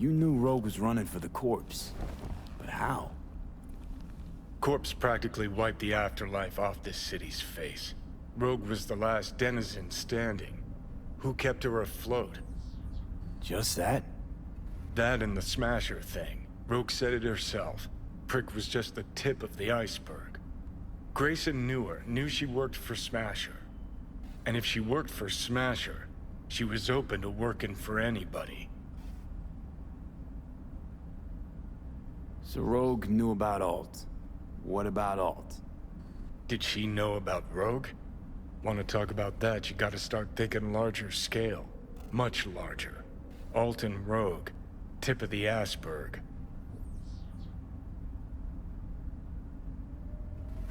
You knew Rogue was running for the corpse. But how? Corpse practically wiped the afterlife off this city's face. Rogue was the last denizen standing. Who kept her afloat? Just that? That and the Smasher thing. Rogue said it herself. Prick was just the tip of the iceberg. Grayson knew her, knew she worked for Smasher. And if she worked for Smasher, she was open to working for anybody. So Rogue knew about Alt. What about Alt? Did she know about Rogue? Want to talk about that, you gotta start thinking larger scale. Much larger. Alt and Rogue. Tip of the iceberg.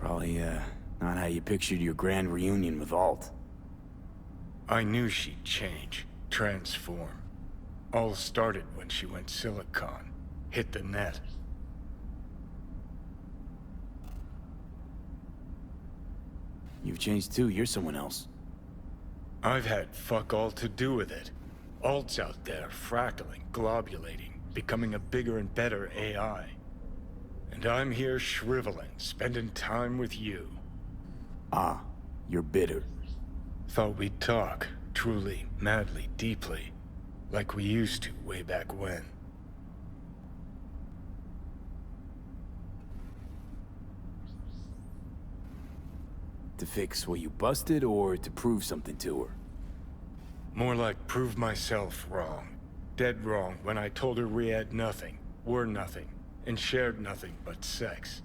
Probably, not how you pictured your grand reunion with Alt. I knew she'd change. Transform. All started when she went Silicon. Hit the net. You've changed too, you're someone else. I've had fuck all to do with it. Alt's out there, fractaling, globulating, becoming a bigger and better AI. And I'm here shriveling, spending time with you. Ah, you're bitter. Thought we'd talk, truly, madly, deeply, like we used to way back when. To fix what you busted or to prove something to her? More like prove myself wrong. Dead wrong when I told her we had nothing, were nothing, and shared nothing but sex.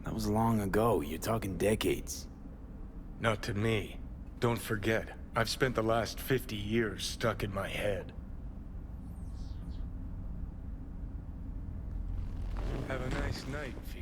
That was long ago, you're talking decades. Not to me. Don't forget, I've spent the last 50 years stuck in my head. Have a nice night, V.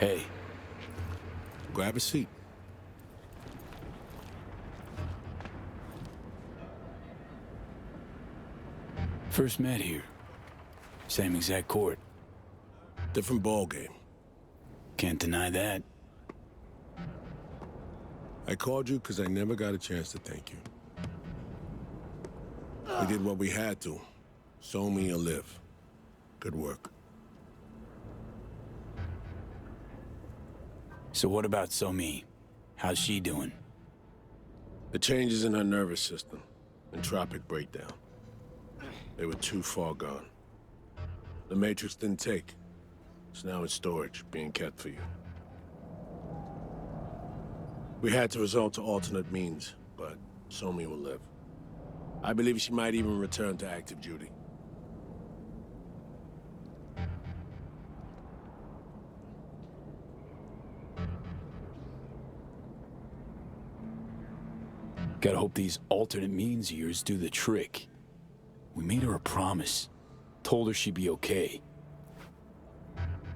Hey, Grab a seat. first met here. Same exact court. Different ball game. Can't deny that. I called you because I never got a chance to thank you. We did what we had to. So me or live. Good work. So what about Somi? How's she doing? The changes in her nervous system. Entropic breakdown. They were too far gone. The Matrix didn't take. It's now in storage, being kept for you. We had to resort to alternate means, but Somi will live. I believe she might even return to active duty. Gotta hope these alternate means of yours do the trick. We made her a promise. Told her she'd be okay.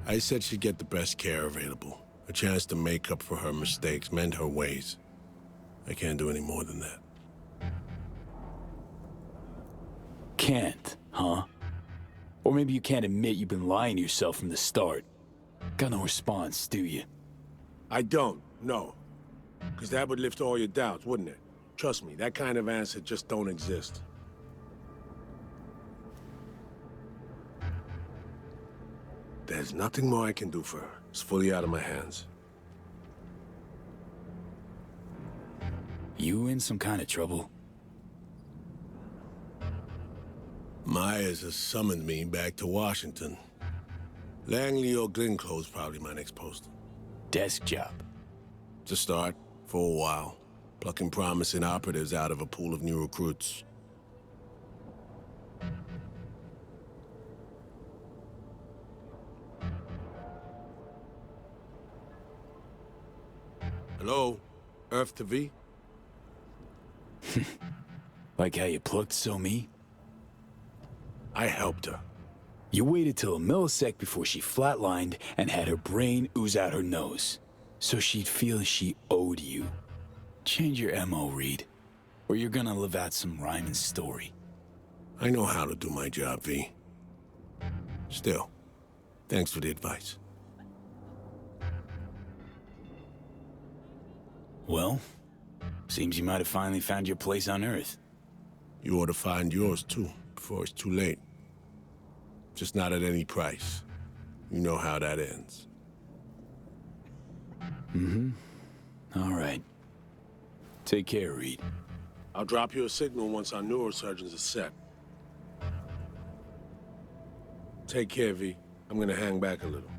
I said she'd get the best care available. A chance to make up for her mistakes, mend her ways. I can't do any more than that. Can't, huh? Or maybe you can't admit you've been lying to yourself from the start. Got no response, do you? I don't, no. Because that would lift all your doubts, wouldn't it? Trust me, that kind of answer just don't exist. There's nothing more I can do for her. It's fully out of my hands. You in some kind of trouble? Myers has summoned me back to Washington. Langley or Glenclose's probably my next post. Desk job. To start, for a while. Plucking promising operatives out of a pool of new recruits. Hello? Earth to V? Like how you plucked Somi? I helped her. You waited till a millisecond before she flatlined and had her brain ooze out her nose. So she'd feel she owed you. Change your MO, Reed. Or you're gonna live out some rhyming story. I know how to do my job, V. Still, thanks for the advice. Well, seems you might have finally found your place on Earth. You ought to find yours, too, before it's too late. Just not at any price. You know how that ends. All right. Take care, Reed. I'll drop you a signal once our neurosurgeons are set. Take care, V. I'm gonna hang back a little.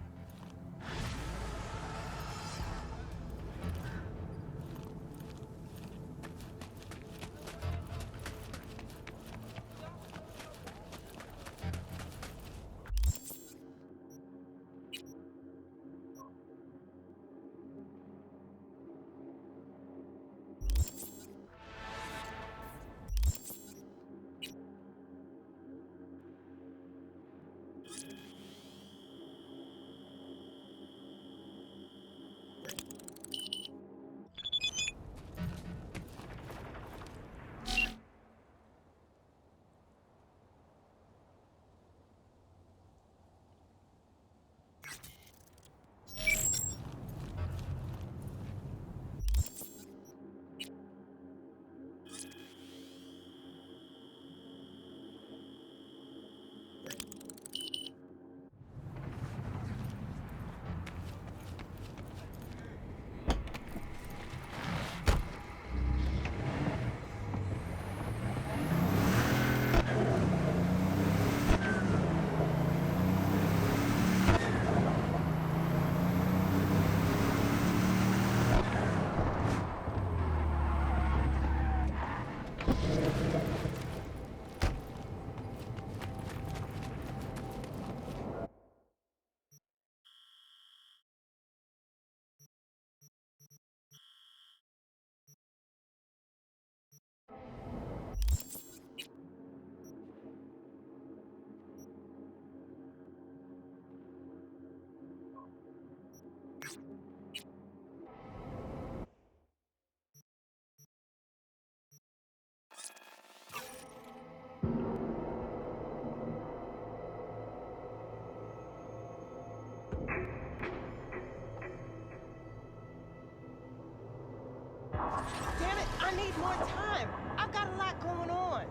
more time. I've got a lot going on.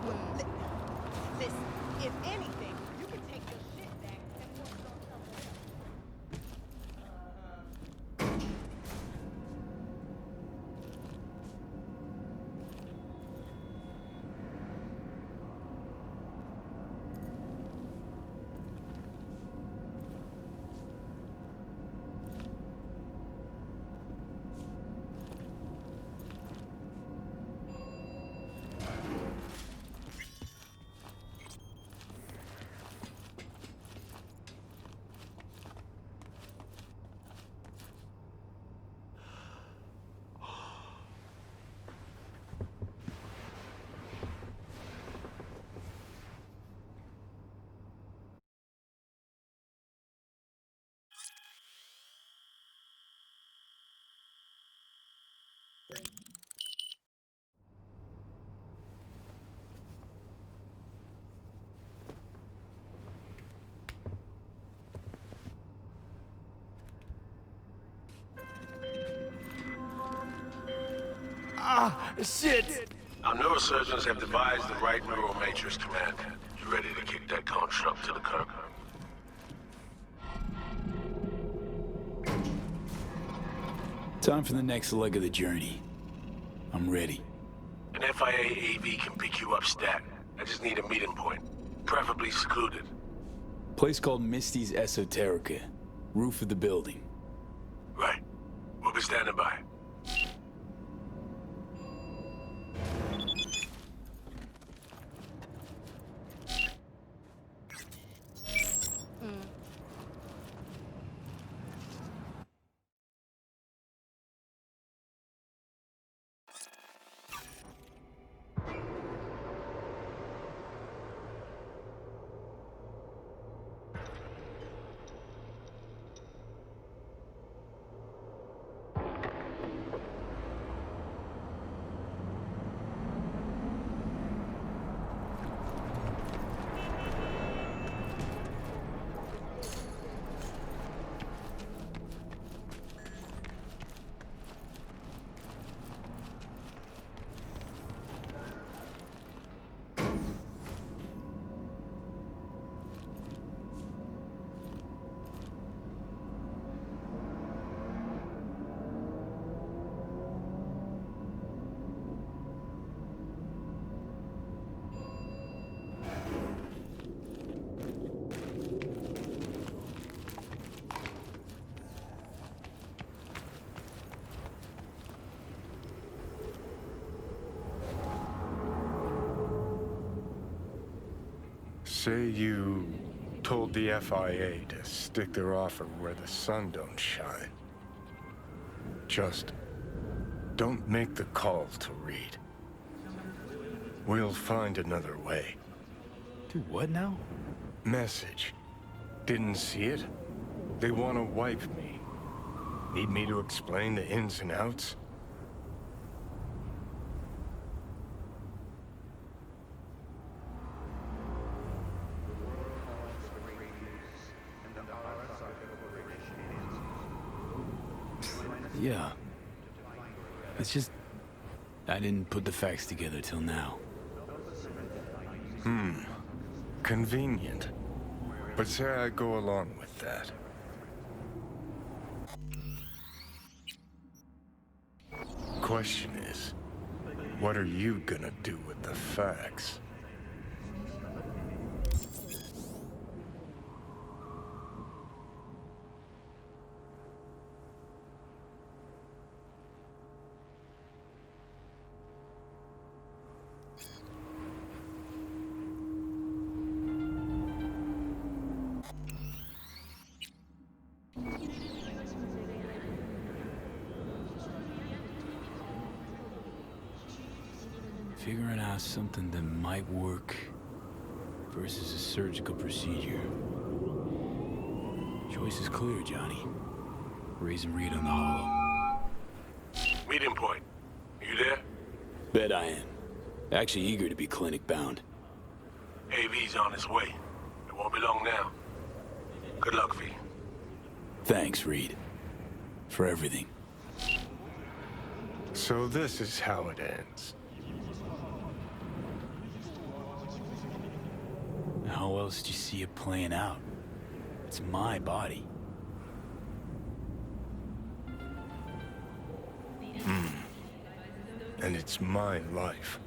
Li- Listen, if anything, you can take your shit back and work on something else. Shit! Our neurosurgeons have devised the right neural matrix command. You ready to kick that construct to the curb? Time for the next leg of the journey. I'm ready. An FIA AV can pick you up stat. I just need a meeting point, preferably secluded. Place called Misty's Esoterica. Roof of the building. Right. We'll be standing by. Say you told the FIA to stick their offer where the sun don't shine. Just don't make the call to Reed. We'll find another way. Do what now? Message. Didn't see it? They want to wipe me. Need me to explain the ins and outs? Yeah. It's just... I didn't put the facts together till now. Convenient. But say I go along with that. Question is, what are you gonna do with the facts? Figuring out something that might work versus a surgical procedure. Choice is clear, Johnny. Raise and read on the hollow. Meeting point. You there? Bet I am. Actually eager to be clinic bound. AV's on its way. It won't be long now. Good luck, V. Thanks, Reed. For everything. So this is how it ends. How else do you see it playing out? It's my body. And it's my life.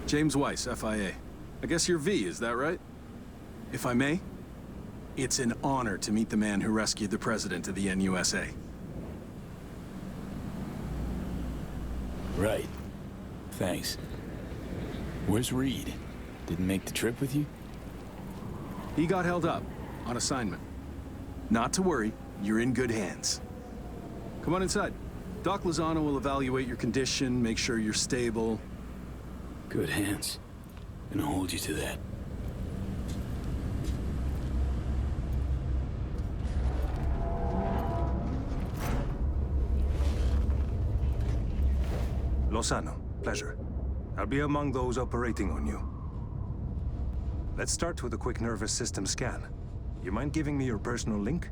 James Weiss, FIA. I guess you're V, is that right? If I may, it's an honor to meet the man who rescued the president of the NUSA. Right. Thanks. Where's Reed? Didn't make the trip with you? He got held up, on assignment. Not to worry, you're in good hands. Come on inside. Doc Lozano will evaluate your condition, make sure you're stable. Good hands. Gonna hold you to that. Lozano, pleasure. I'll be among those operating on you. Let's start with a quick nervous system scan. You mind giving me your personal link?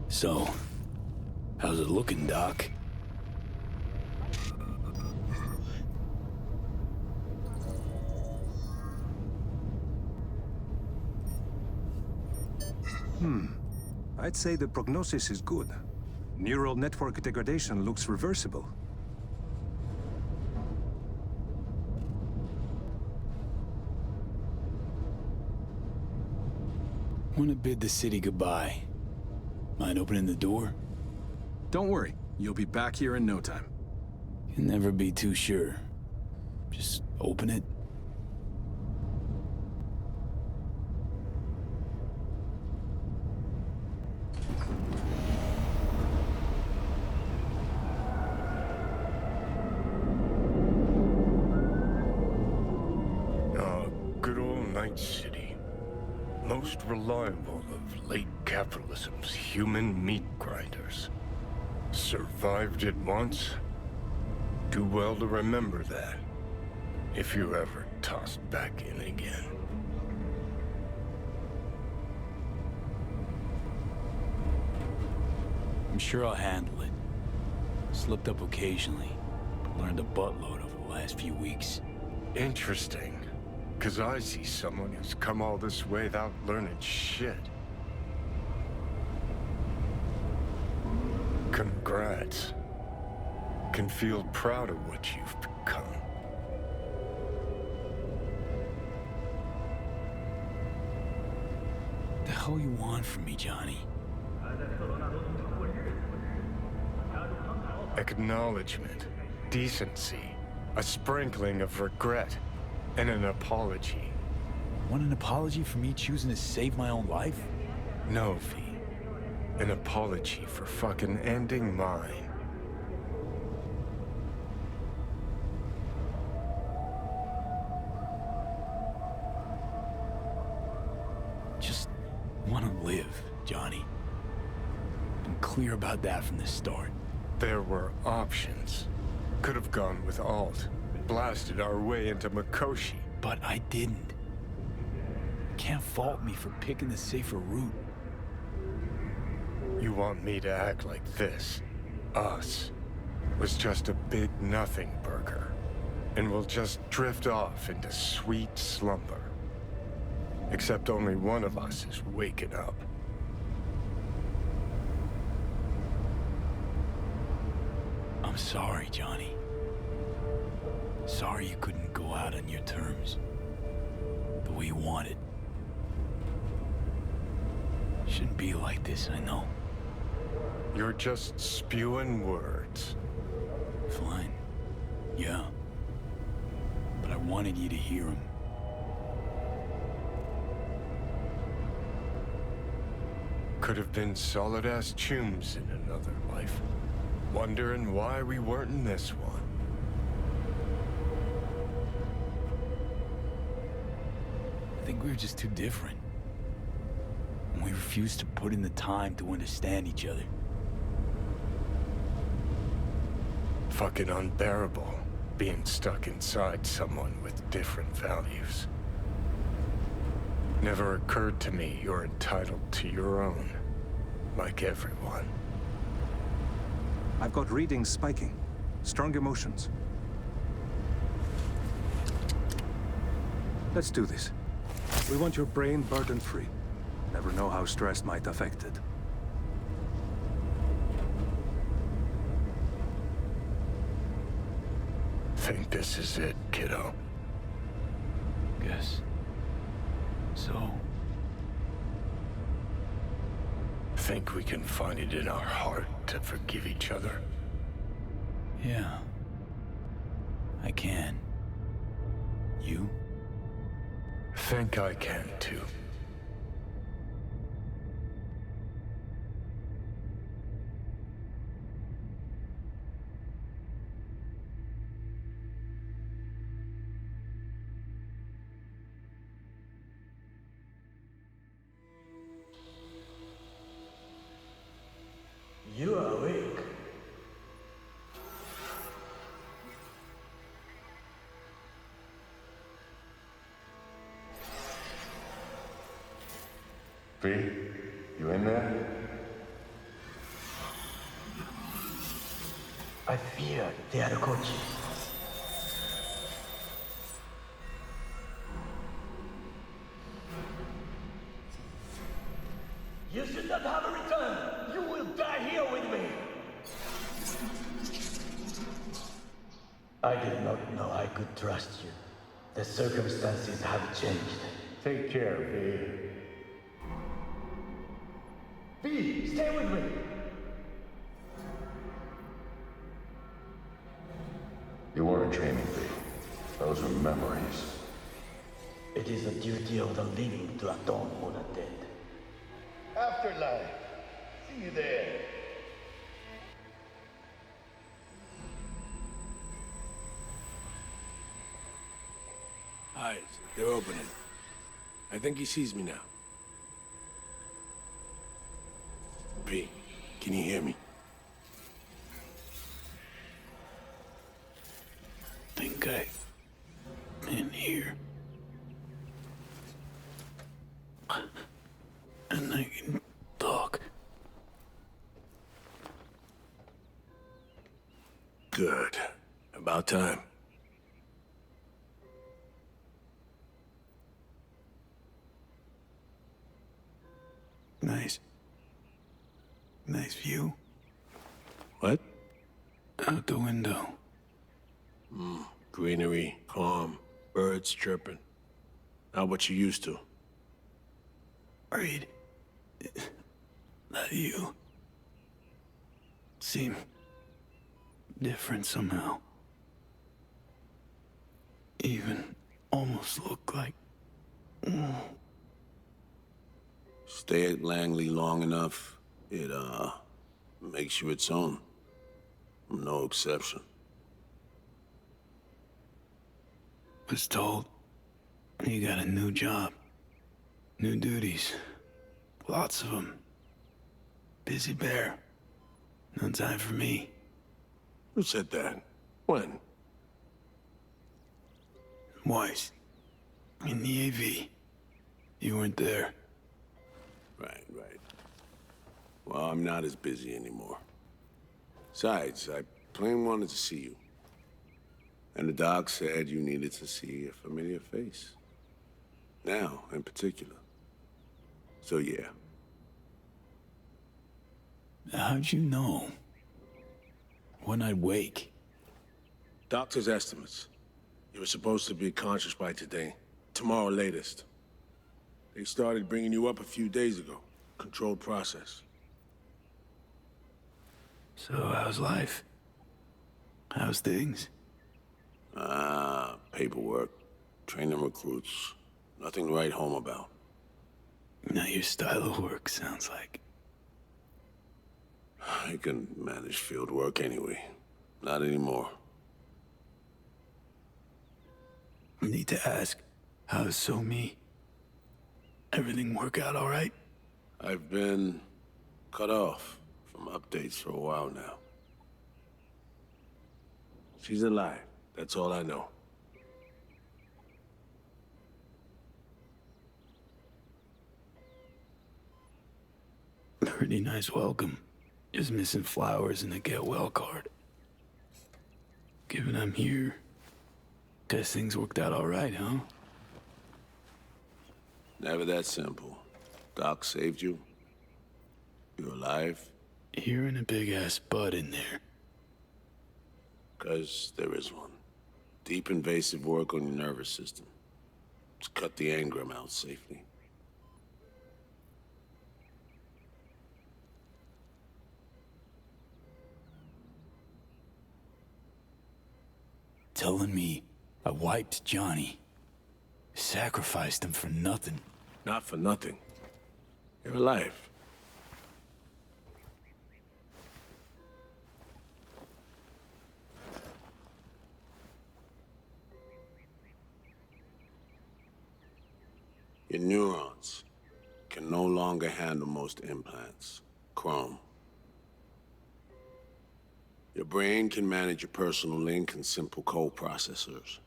So, how's it looking, Doc? I'd say the prognosis is good. Neural network degradation looks reversible. Wanna bid the city goodbye. Mind opening the door? Don't worry, you'll be back here in no time. Can never be too sure. Just open it. Good old Night City. Most reliable of late capitalism's human meat grinders. Survived it once. Do well to remember that, if you're ever tossed back in again. I'm sure I'll handle it. Slipped up occasionally, but learned a buttload over the last few weeks. Interesting. 'Cause I see someone who's come all this way without learning shit. Congrats. Can feel proud of what you've become. The hell you want from me, Johnny? Acknowledgement, decency, a sprinkling of regret, and an apology. Want an apology for me choosing to save my own life? No, V. An apology for fucking ending mine. Just want to live, Johnny. Been clear about that from the start. There were options. Could have gone with Alt. Blasted our way into Mikoshi. But I didn't. Can't fault me for picking the safer route. You want me to act like this? us was just a big nothing burger, and we'll just drift off into sweet slumber. Except only one of us is waking up. I'm sorry, Johnny. Sorry you couldn't go out on your terms. The way you wanted. Shouldn't be like this, I know. You're just spewing words. Fine. Yeah. But I wanted you to hear them. Could have been solid-ass chums in another life. Wondering why we weren't in this one. I think we were just too different. And we refused to put in the time to understand each other. Fucking unbearable, being stuck inside someone with different values. Never occurred to me you're entitled to your own, like everyone. I've got readings spiking. Strong emotions. Let's do this. We want your brain burden-free. Never know how stress might affect it. Think this is it, kiddo? Guess. So, Think we can find it in our heart to forgive each other? yeah. I can. You? Think I can, too. You are awake. V, you in there? I fear they are coaching. You should not have a return. You will die here with me. I did not know I could trust you. The circumstances have changed. Take care, V. B, stay with me. You weren't training, V. Those were memories. It is the duty of the living to atone for the dead. Afterlife. See you there. Eyes, they're opening. I think he sees me now. P, can you hear me? Think I in here. And I can talk. Good. About time. Nice. Nice view. What? Out the window. Greenery, calm, birds chirping. Not what you used to. Reed. That you. Seem different somehow. Even almost look like. Stay at Langley long enough, it, makes you its own. I'm no exception. Was told you got a new job. New duties. Lots of them. Busy bear. No time for me. Who said that? When? Weiss. In the AV. You weren't there. Right. Well, I'm not as busy anymore. Besides, I plain wanted to see you. And the doc said you needed to see a familiar face. Now, in particular. So yeah. How'd you know? When I'd wake? Doctor's estimates. You were supposed to be conscious by today. Tomorrow latest. They started bringing you up a few days ago. Controlled process. So how's life? How's things? Paperwork. Training recruits. Nothing to write home about. Not your style of work, sounds like. I can manage field work anyway. Not anymore. Need to ask, how's So-Mi? Everything work out all right? I've been cut off from updates for a while now. She's alive. That's all I know. Pretty nice welcome. Just missing flowers and a get well card. Given I'm here, guess things worked out all right, huh? Never that simple. Doc saved you. You're alive. Hearing a big-ass bud in there. 'Cause there is one. Deep invasive work on your nervous system. To cut the engram out safely. Telling me I wiped Johnny. Sacrificed him for nothing. Not for nothing. You're alive. Your neurons can no longer handle most implants. Chrome. Your brain can manage your personal link and simple code processors.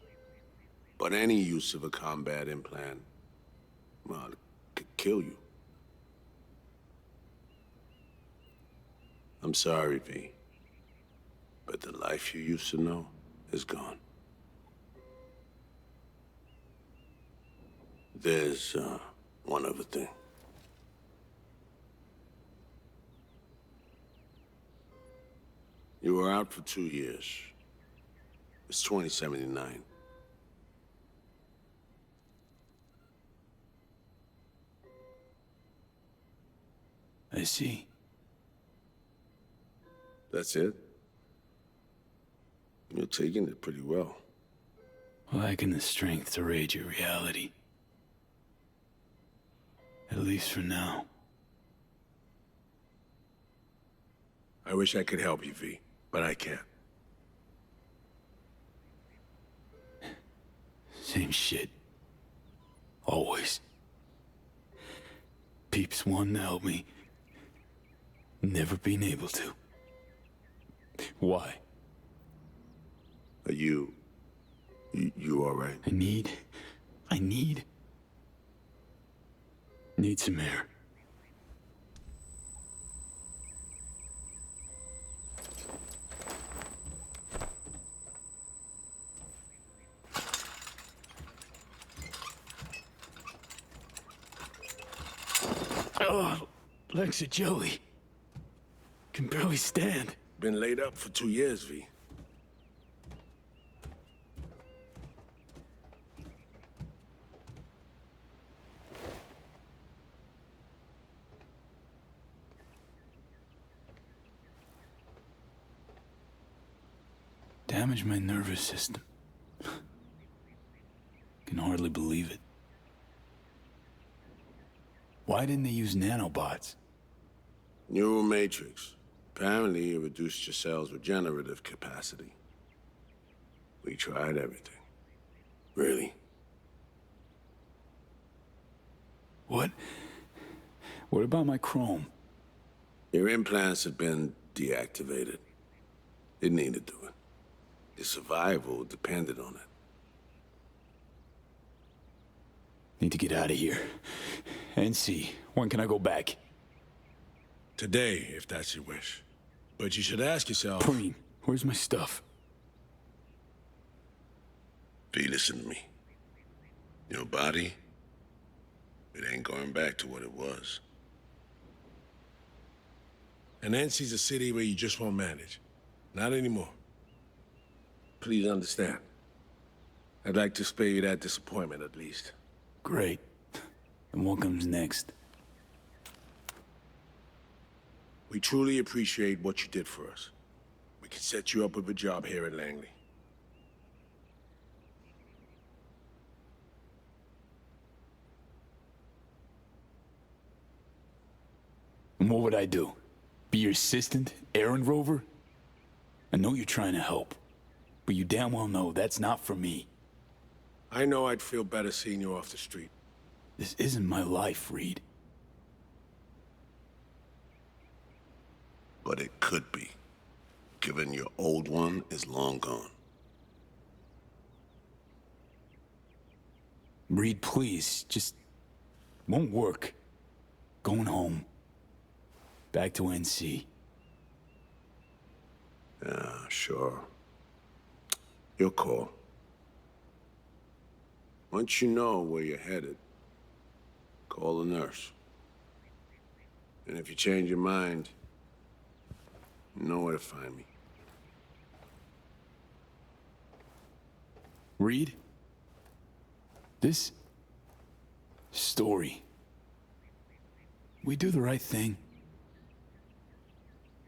But any use of a combat implant, well, it could kill you. I'm sorry, V. But the life you used to know is gone. There's, one other thing. You were out for 2 years. It's 2079. I see. That's it? You're taking it pretty well. Lacking the strength to raid your reality. At least for now. I wish I could help you, V, but I can't. Same shit. Always. Peeps wanting to help me. Never been able to. Why? Are you all right? I need some air. Oh, legs are jelly. Can barely stand. Been laid up for 2 years, V. Damaged my nervous system. Can hardly believe it. Why didn't they use nanobots? Neural matrix. Apparently, it reduced your cell's regenerative capacity. We tried everything. Really? What? What about my chrome? Your implants had been deactivated. It needed to it. Your survival depended on it. Need to get out of here. And see, when can I go back? Today, if that's your wish. But you should ask yourself... Preem, where's my stuff? V, listen to me. Your body, it ain't going back to what it was. And NC's a city where you just won't manage. Not anymore. Please understand. I'd like to spare you that disappointment, at least. Great. And what comes next? We truly appreciate what you did for us. We can set you up with a job here at Langley. And what would I do? Be your assistant, errand rover? I know you're trying to help, but you damn well know that's not for me. I know I'd feel better seeing you off the street. This isn't my life, Reed. But it could be, given your old one is long gone. Reed, please, just... won't work. Going home. Back to NC. Yeah, sure. Your call. Once you know where you're headed, call the nurse. And if you change your mind, you know where to find me. Reed? This... story... we do the right thing?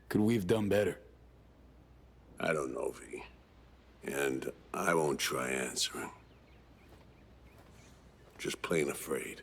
Could we have done better? I don't know, V. And I won't try answering. Just plain afraid.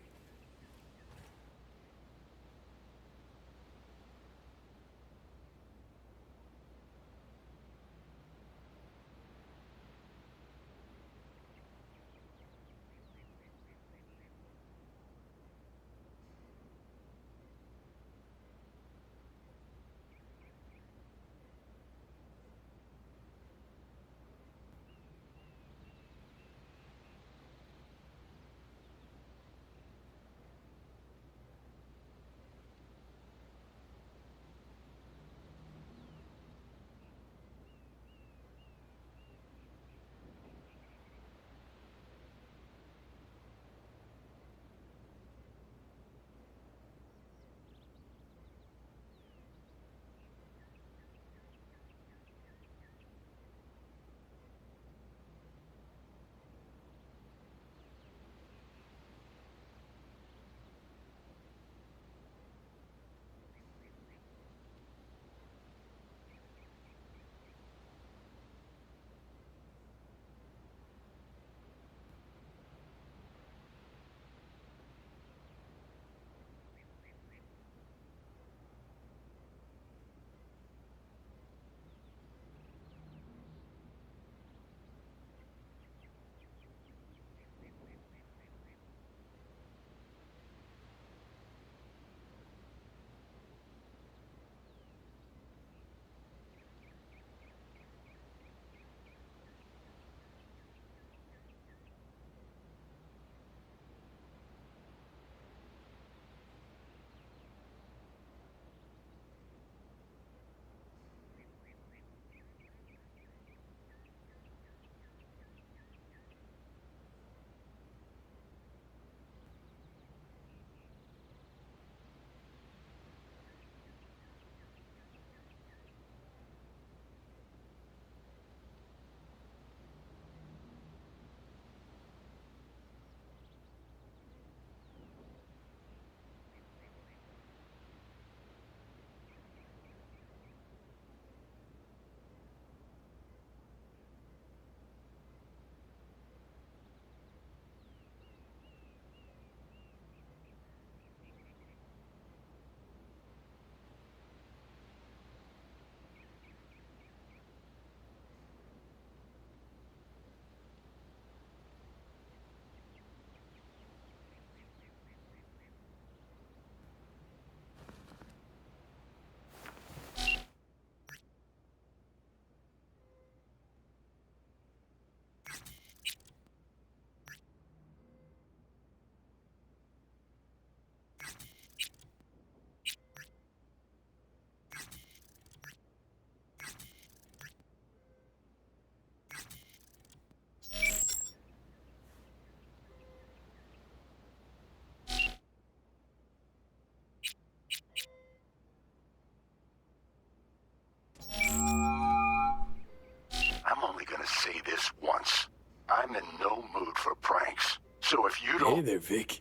say this once. I'm in no mood for pranks. So if you Hey don't... there, Vic.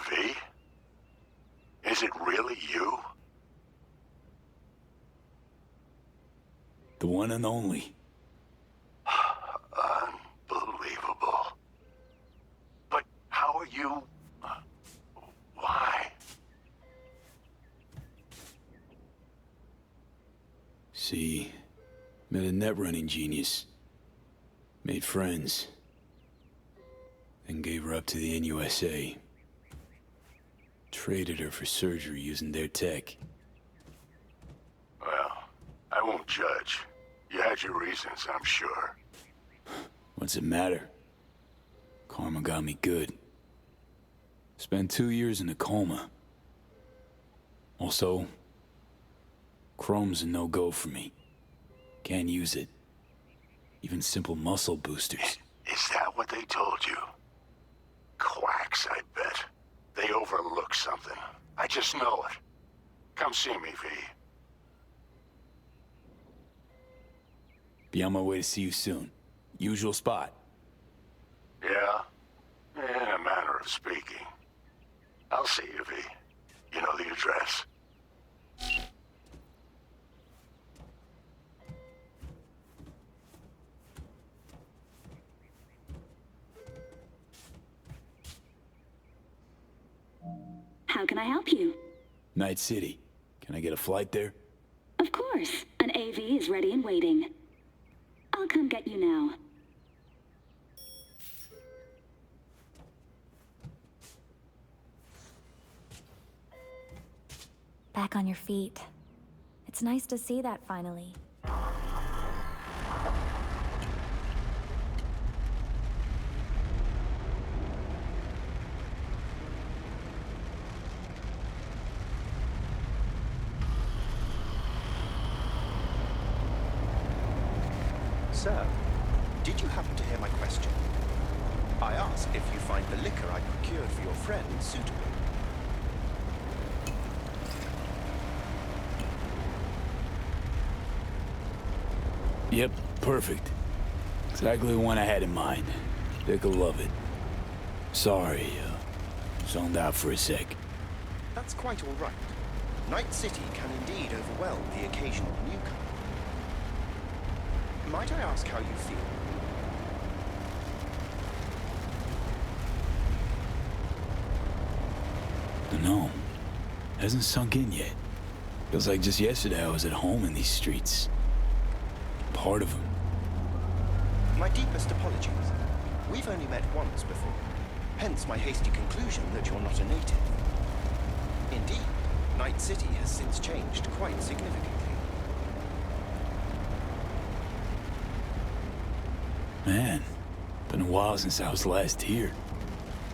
V? Is it really you? The one and only. Unbelievable. But how are you... Why? See, met a net running genius. Made friends. Then gave her up to the NUSA. Traded her for surgery using their tech. Well, I won't judge. You had your reasons, I'm sure. What's it matter? Karma got me good. Spent 2 years in a coma. Also, chrome's a no-go for me. Can't use it. Even simple muscle boosters. Is that what they told you? Quacks, I bet. They overlook something. I just know it. Come see me, V. Be on my way to see you soon. Usual spot. Yeah? In a manner of speaking. I'll see you, V. You know the address. How can I help you? Night City. Can I get a flight there? Of course. An AV is ready and waiting. I'll come get you now. Back on your feet. It's nice to see that finally. Sir, did you happen to hear my question? I asked if you find the liquor I procured for your friend suitable. Yep, perfect. Exactly the one I had in mind. Dick'll love it. Sorry, zoned out for a sec. That's quite all right. Night City can indeed overwhelm the occasional newcomer. Might I ask how you feel? No, hasn't sunk in yet. Feels like just yesterday I was at home in these streets. Part of them. My deepest apologies. We've only met once before. Hence my hasty conclusion that you're not a native. Indeed, Night City has since changed quite significantly. Man, been a while since I was last here.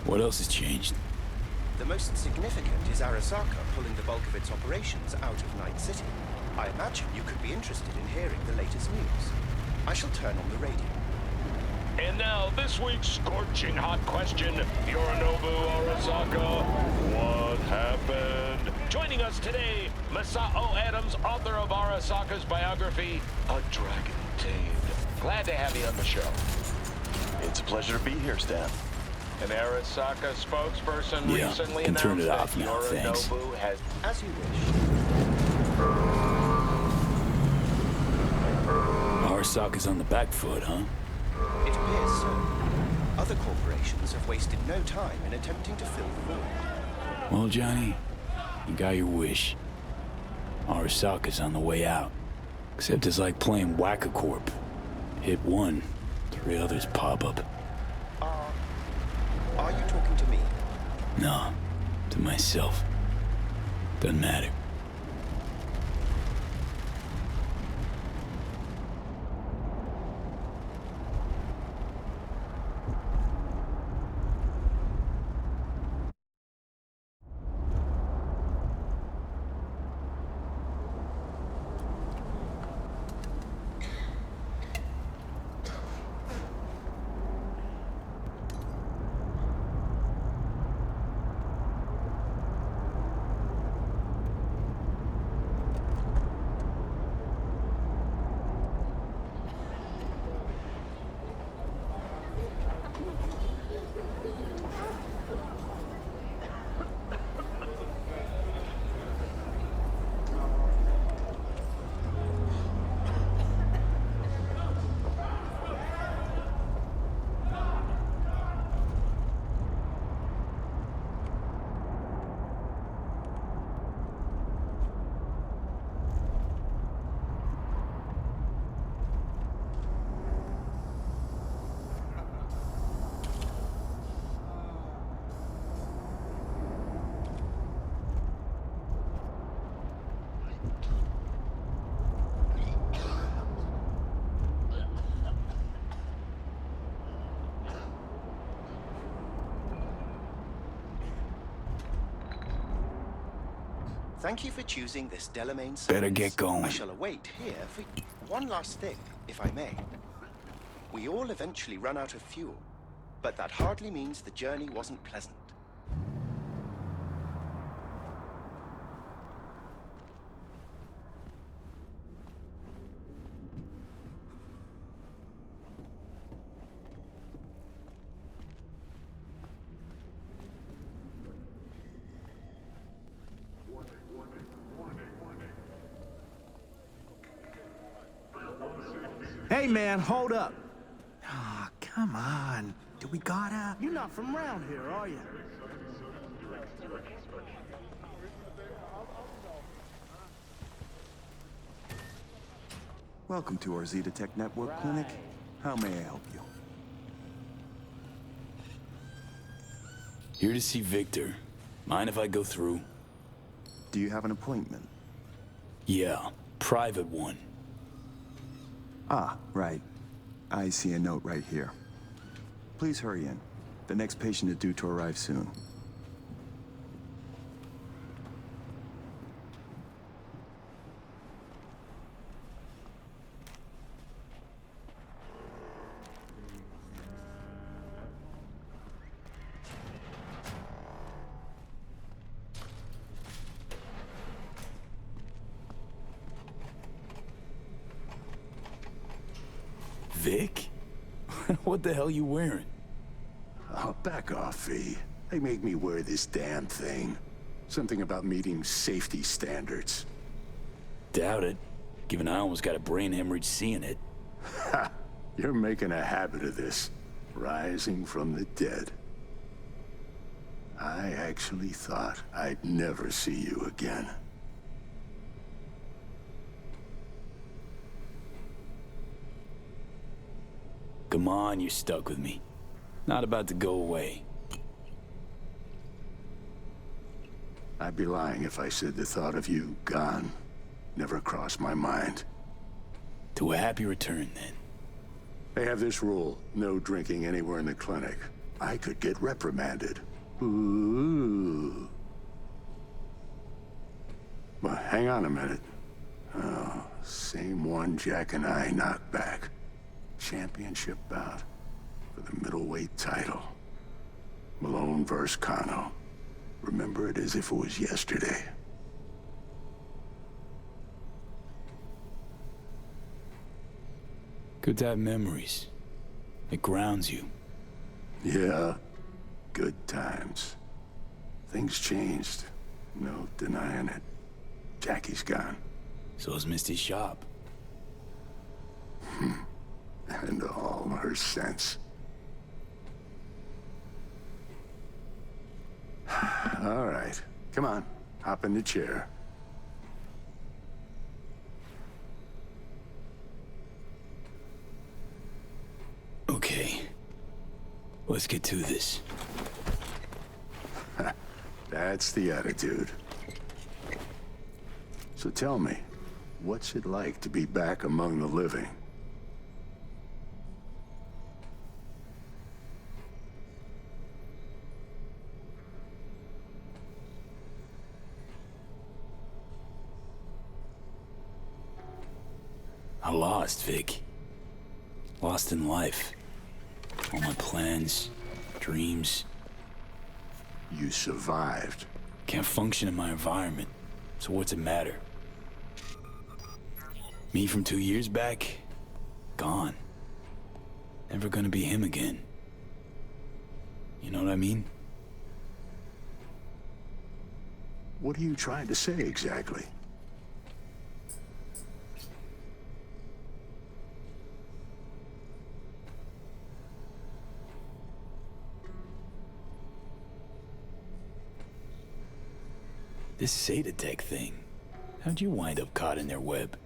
What else has changed? The most significant is Arasaka pulling the bulk of its operations out of Night City. I imagine you could be interested in hearing the latest news. I shall turn on the radio. And now, this week's scorching hot question. Yorinobu Arasaka, what happened? Joining us today, Masao Adams, author of Arasaka's biography, A Dragon Tamed. Glad to have you on the show. It's a pleasure to be here, Stan. An Arasaka spokesperson Yeah, recently can turn announced it that off now, thanks. Yorinobu has... As you wish. Arasaka's on the back foot, huh? It appears so. Other corporations have wasted no time in attempting to fill the void. Well, Johnny, you got your wish. Arasaka's on the way out. Except it's like playing Whack-A-Corp. Hit one, 3 others pop up. Are you talking to me? No, to myself. Doesn't matter. Thank you for choosing this Delamain service. Better get going. I shall await here for one last thing, if I may. We all eventually run out of fuel, but that hardly means the journey wasn't pleasant. Hey, man, hold up. Ah, come on. Do we gotta? You're not from around here, are you? Welcome to our Zeta Tech Network Clinic. How may I help you? Here to see Victor. Mind if I go through? Do you have an appointment? Yeah, private one. Ah, right. I see a note right here. Please hurry in. The next patient is due to arrive soon. Vic? What the hell you wearing? Oh, back off, V. They make me wear this damn thing. Something about meeting safety standards. Doubt it, given I almost got a brain hemorrhage seeing it. Ha! You're making a habit of this. Rising from the dead. I actually thought I'd never see you again. Come on, you're stuck with me. Not about to go away. I'd be lying if I said the thought of you gone never crossed my mind. To a happy return, then. They have this rule, no drinking anywhere in the clinic. I could get reprimanded. Ooh. But hang on a minute. Oh, same one Jack and I knocked back. Championship bout for the middleweight title. Malone versus Kano. Remember it as if it was yesterday. Good to have memories. It grounds you. Yeah, good times. Things changed. No denying it. Jackie's gone. So's Misty's shop. And all her sense. All right, come on, hop in the chair. Okay, let's get to this. That's the attitude. So tell me, what's it like to be back among the living? I lost, Vic. Lost in life. All my plans, dreams. You survived. Can't function in my environment, so what's it matter? Me from 2 years back? Gone. Never gonna be him again. You know what I mean? What are you trying to say exactly? This Zeta Tech thing. How'd you wind up caught in their web?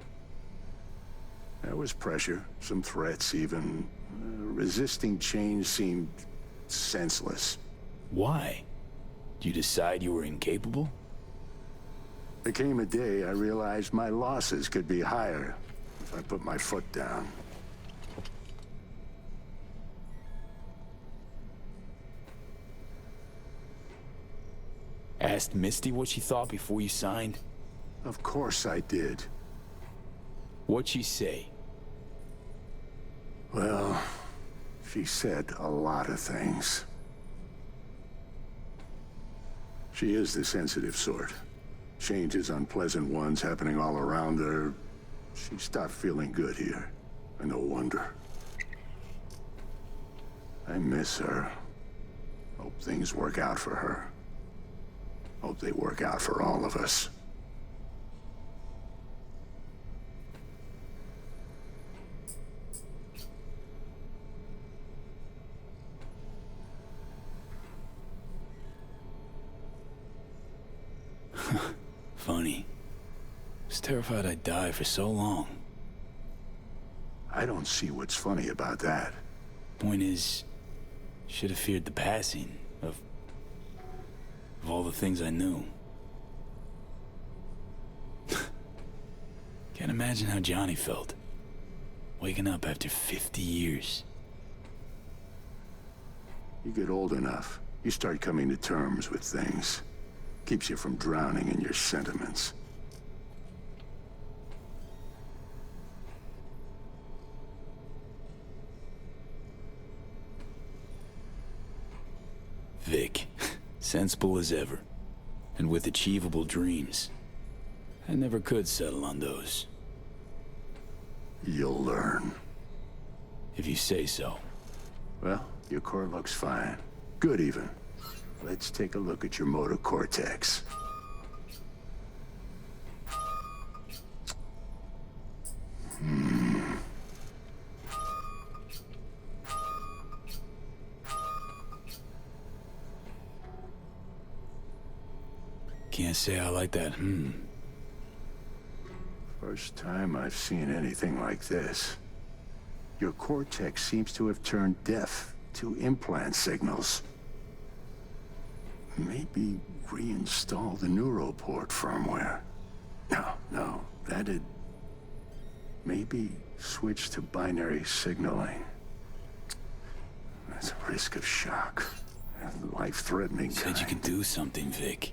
There was pressure, some threats even. Resisting change seemed senseless. Why? Did you decide you were incapable? There came a day I realized my losses could be higher if I put my foot down. Asked Misty what she thought before you signed? Of course I did. What'd she say? Well, she said a lot of things. She is the sensitive sort. Changes, unpleasant ones happening all around her. She stopped feeling good here. And no wonder. I miss her. Hope things work out for her. Hope they work out for all of us. Funny. I was terrified I'd die for so long. I don't see what's funny about that. Point is, should have feared the passing of all the things I knew. Can't imagine how Johnny felt. Waking up after 50 years. You get old enough, you start coming to terms with things. Keeps you from drowning in your sentiments. Vic, sensible as ever, and with achievable dreams. I never could settle on those. You'll learn. If you say so. Well, your core looks fine. Good even. Let's take a look at your motor cortex. Can't say I like that, First time I've seen anything like this. Your cortex seems to have turned deaf to implant signals. Maybe reinstall the neuroport firmware. No, that'd... Maybe switch to binary signaling. That's a risk of shock. Life-threatening kind. Said you could do something, Vic.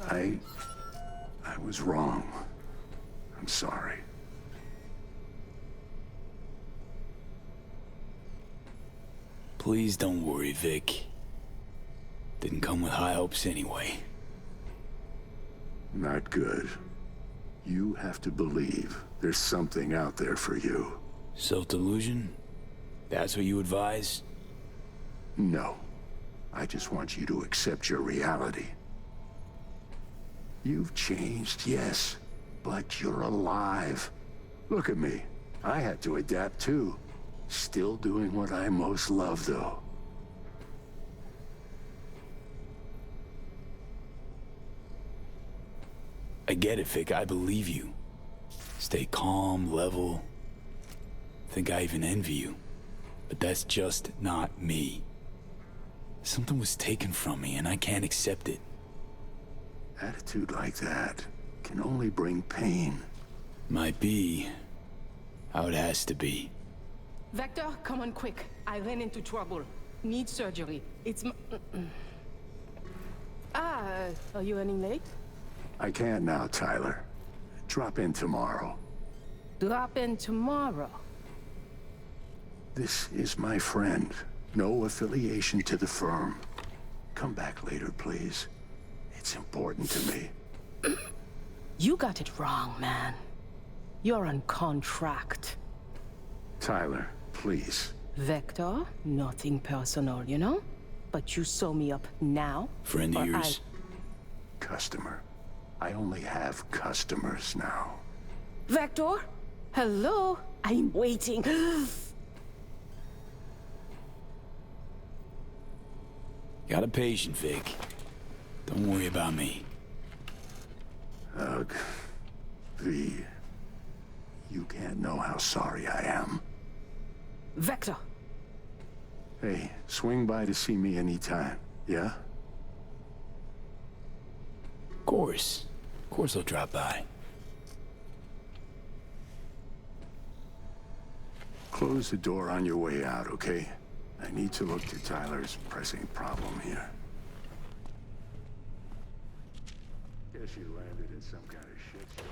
I was wrong. I'm sorry. Please don't worry, Vic. Didn't come with high hopes anyway. Not good. You have to believe there's something out there for you. Self-delusion? That's what you advise? No. I just want you to accept your reality. You've changed, yes, but you're alive. Look at me. I had to adapt too. Still doing what I most love, though. I get it, Vic. I believe you. Stay calm, level. Think I even envy you. But that's just not me. Something was taken from me, and I can't accept it. Attitude like that can only bring pain. Might be how it has to be. Vector, come on quick. I ran into trouble. Need surgery. It's are you running late? I can't now, Tyler. Drop in tomorrow. Drop in tomorrow. This is my friend. No affiliation to the firm. Come back later, please. It's important to me. You got it wrong, man. You're on contract. Tyler, please. Vector, nothing personal, you know? But you sew me up now. Friend of yours? Customer. I only have customers now. Vector? Hello? I'm waiting. Got a patient, Vic. Don't worry about me. Ugh. V. You can't know how sorry I am. Vector! Hey, swing by to see me anytime, yeah? Of course. Of course I'll drop by. Close the door on your way out, okay? I need to look to Tyler's pressing problem here. Guess you landed in some kind of shitstorm.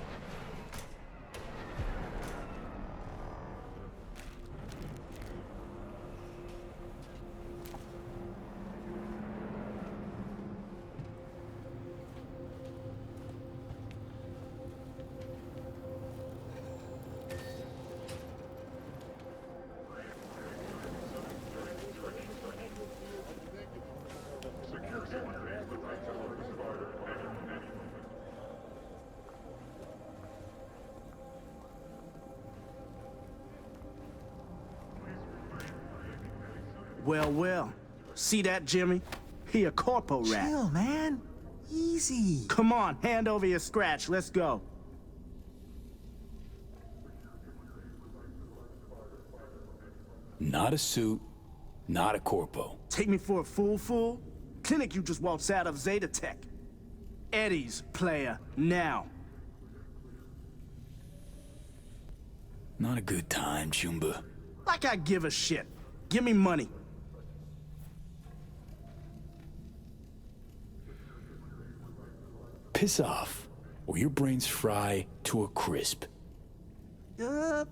Well, well. See that, Jimmy? He a corpo rat. Chill, man. Easy. Come on, hand over your scratch. Let's go. Not a suit, not a corpo. Take me for a fool? Clinic you just waltzed out of Zeta Tech. Eddie's player, now. Not a good time, Chumba. Like I give a shit. Give me money. Piss off, or your brains fry to a crisp. I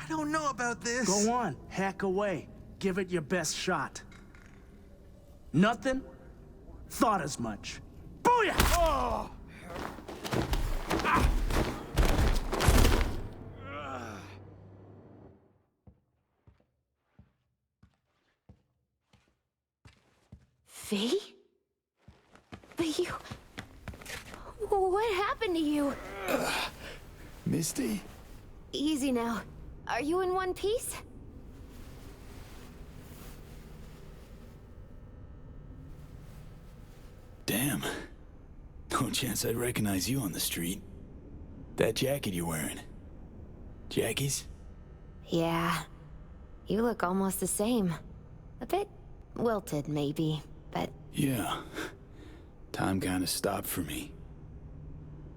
don't know about this. Go on, hack away. Give it your best shot. Nothing? Thought as much. Booyah! Oh! V? But you... What happened to you? Misty? Easy now. Are you in one piece? Damn. No chance I'd recognize you on the street. That jacket you're wearing. Jackie's? Yeah. You look almost the same. A bit wilted, maybe, but... Yeah. Time kinda stopped for me.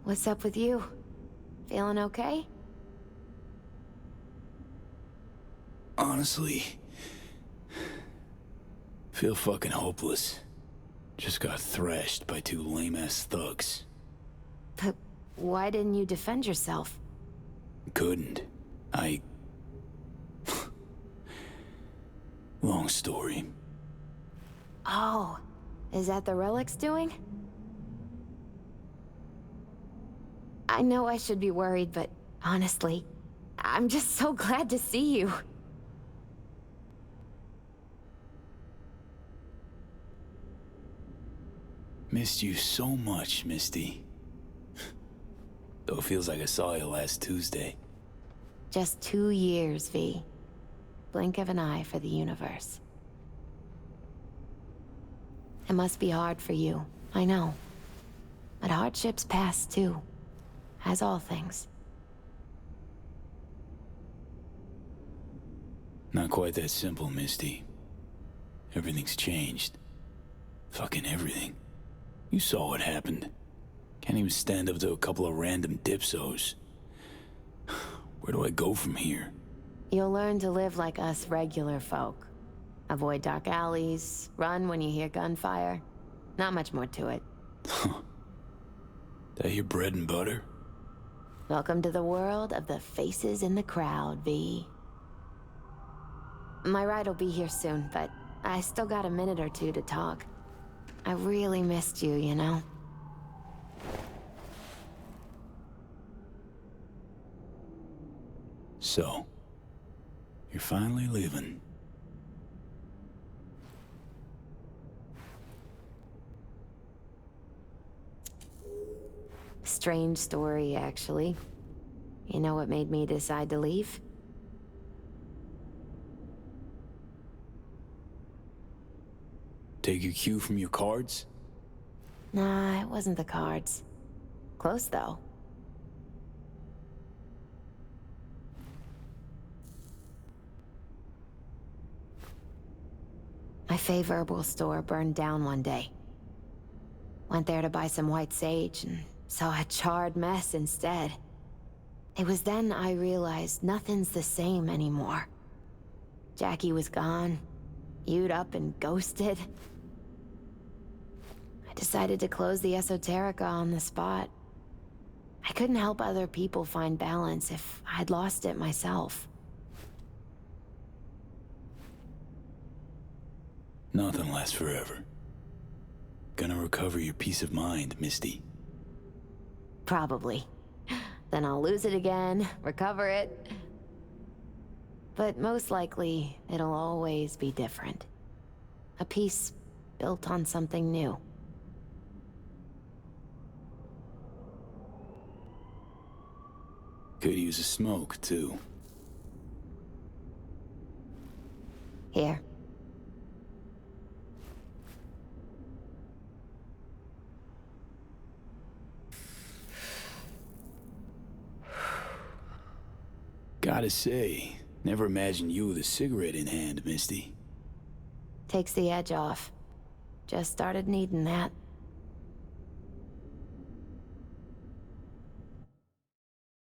What's up with you? Feeling okay? Honestly... feel fucking hopeless. Just got thrashed by two lame-ass thugs. But why didn't you defend yourself? Couldn't. Long story. Oh, is that the Relic's doing? I know I should be worried, but honestly, I'm just so glad to see you. Missed you so much, Misty. Though it feels like I saw you last Tuesday. Just 2 years, V. Blink of an eye for the universe. It must be hard for you, I know. But hardships pass too, as all things. Not quite that simple, Misty. Everything's changed. Fucking everything. You saw what happened. Can't even stand up to a couple of random dipsos. Where do I go from here? You'll learn to live like us regular folk. Avoid dark alleys, run when you hear gunfire. Not much more to it. That your bread and butter? Welcome to the world of the faces in the crowd, V. My ride will be here soon, but I still got a minute or two to talk. I really missed you, you know? So, you're finally leaving. Strange story, actually. You know what made me decide to leave? Take your cue from your cards? Nah, it wasn't the cards. Close, though. My fave herbal store burned down one day. Went there to buy some white sage and saw a charred mess instead. It was then I realized nothing's the same anymore. Jackie was gone. You'd up and ghosted. I decided to close the esoterica on the spot. I couldn't help other people find balance if I'd lost it myself. Nothing lasts forever. Gonna recover your peace of mind, Misty. Probably. Then I'll lose it again, recover it. But most likely, it'll always be different. A piece built on something new. Could use a smoke, too. Here. Gotta say, never imagined you with a cigarette in hand, Misty. Takes the edge off. Just started needing that.